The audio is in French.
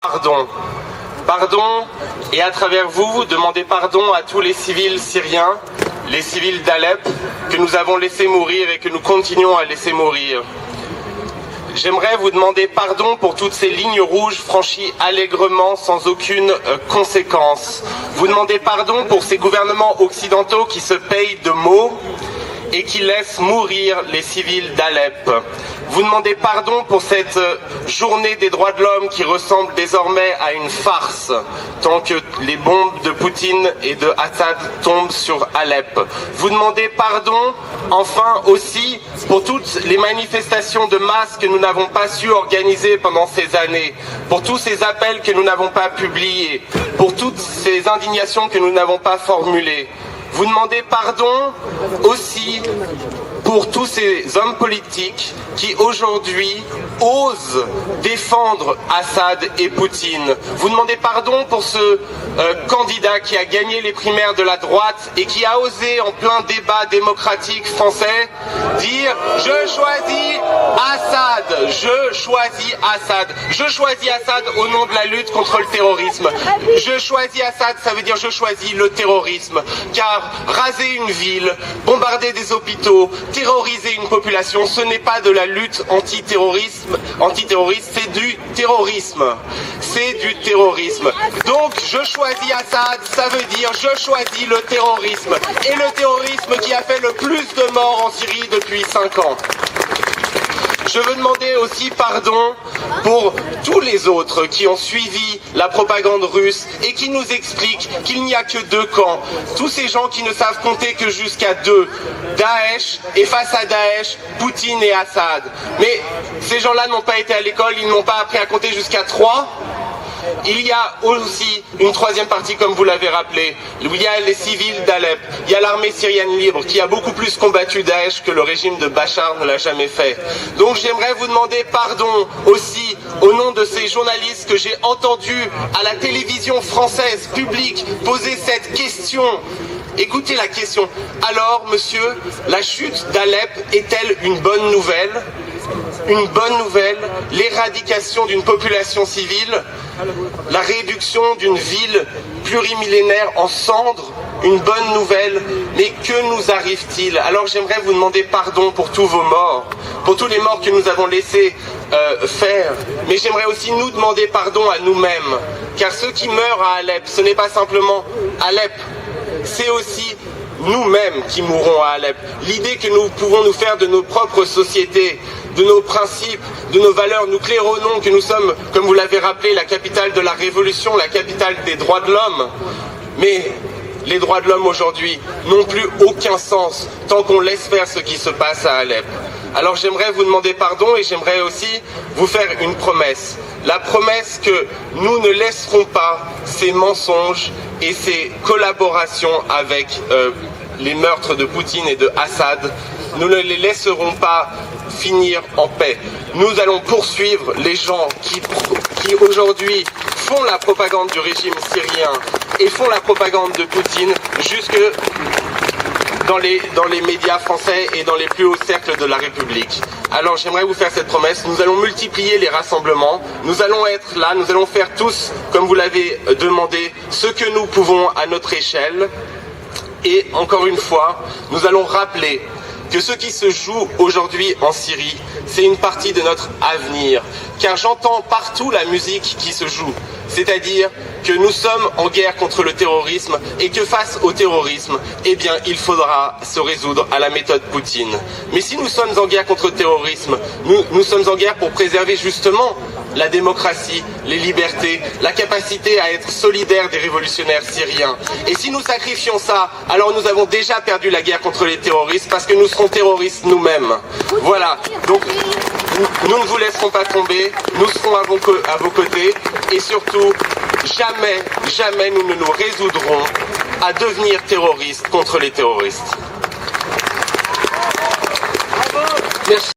Pardon. Pardon, et à travers vous, demandez pardon à tous les civils syriens, les civils d'Alep, que nous avons laissés mourir et que nous continuons à laisser mourir. J'aimerais vous demander pardon pour toutes ces lignes rouges franchies allègrement sans aucune conséquence. Vous demandez pardon pour ces gouvernements occidentaux qui se payent de mots et qui laissent mourir les civils d'Alep. Vous demandez pardon pour cette journée des droits de l'homme qui ressemble désormais à une farce, tant que les bombes de Poutine et de Assad tombent sur Alep. Vous demandez pardon, enfin aussi, pour toutes les manifestations de masse que nous n'avons pas su organiser pendant ces années, pour tous ces appels que nous n'avons pas publiés, pour toutes ces indignations que nous n'avons pas formulées. Vous demandez pardon aussi pour tous ces hommes politiques qui aujourd'hui osent défendre Assad et Poutine. Vous demandez pardon pour ce candidat qui a gagné les primaires de la droite et qui a osé en plein débat démocratique français dire « Je choisis Assad, je choisis Assad, je choisis Assad au nom de la lutte contre le terrorisme. Je choisis Assad, ça veut dire je choisis le terrorisme, car raser une ville, bombarder des hôpitaux, terroriser une population, ce n'est pas de la lutte antiterroriste, c'est du terrorisme. C'est du terrorisme. Donc je choisis Assad, ça veut dire je choisis le terrorisme. Et le terrorisme qui a fait le plus de morts en Syrie depuis 5 ans. Je veux demander aussi pardon pour tous les autres qui ont suivi la propagande russe et qui nous expliquent qu'il n'y a que 2 camps. Tous ces gens qui ne savent compter que jusqu'à 2. Daesh et face à Daesh, Poutine et Assad. Mais ces gens-là n'ont pas été à l'école, ils n'ont pas appris à compter jusqu'à 3. Il y a aussi une 3e partie, comme vous l'avez rappelé, où il y a les civils d'Alep, il y a l'armée syrienne libre qui a beaucoup plus combattu Daesh que le régime de Bachar ne l'a jamais fait. Donc j'aimerais vous demander pardon aussi au nom de ces journalistes que j'ai entendus à la télévision française publique poser cette question. Écoutez la question. Alors, monsieur, la chute d'Alep est-elle une bonne nouvelle ? Une bonne nouvelle, l'éradication d'une population civile, la réduction d'une ville plurimillénaire en cendres, une bonne nouvelle, mais que nous arrive-t-il? Alors j'aimerais vous demander pardon pour tous vos morts, pour tous les morts que nous avons laissés faire, mais j'aimerais aussi nous demander pardon à nous-mêmes, car ceux qui meurent à Alep, ce n'est pas simplement Alep, c'est aussi nous-mêmes qui mourrons à Alep. L'idée que nous pouvons nous faire de nos propres sociétés, de nos principes, de nos valeurs, nous claironnons que nous sommes, comme vous l'avez rappelé, la capitale de la révolution, la capitale des droits de l'homme. Mais les droits de l'homme aujourd'hui n'ont plus aucun sens tant qu'on laisse faire ce qui se passe à Alep. Alors j'aimerais vous demander pardon et j'aimerais aussi vous faire une promesse. La promesse que nous ne laisserons pas ces mensonges et ces collaborations avec les meurtres de Poutine et de Assad, nous ne les laisserons pas finir en paix. Nous allons poursuivre les gens qui aujourd'hui font la propagande du régime syrien et font la propagande de Poutine jusque dans les médias français et dans les plus hauts cercles de la République. Alors j'aimerais vous faire cette promesse, nous allons multiplier les rassemblements, nous allons être là, nous allons faire tous, comme vous l'avez demandé, ce que nous pouvons à notre échelle. Et encore une fois, nous allons rappeler que ce qui se joue aujourd'hui en Syrie, c'est une partie de notre avenir. Car j'entends partout la musique qui se joue. C'est-à-dire que nous sommes en guerre contre le terrorisme et que face au terrorisme, eh bien, il faudra se résoudre à la méthode Poutine. Mais si nous sommes en guerre contre le terrorisme, nous sommes en guerre pour préserver justement la démocratie, les libertés, la capacité à être solidaire des révolutionnaires syriens. Et si nous sacrifions ça, alors nous avons déjà perdu la guerre contre les terroristes parce que nous serons terroristes nous-mêmes. Voilà, donc nous ne vous laisserons pas tomber, nous serons à vos côtés et surtout, jamais nous ne nous résoudrons à devenir terroristes contre les terroristes. Merci.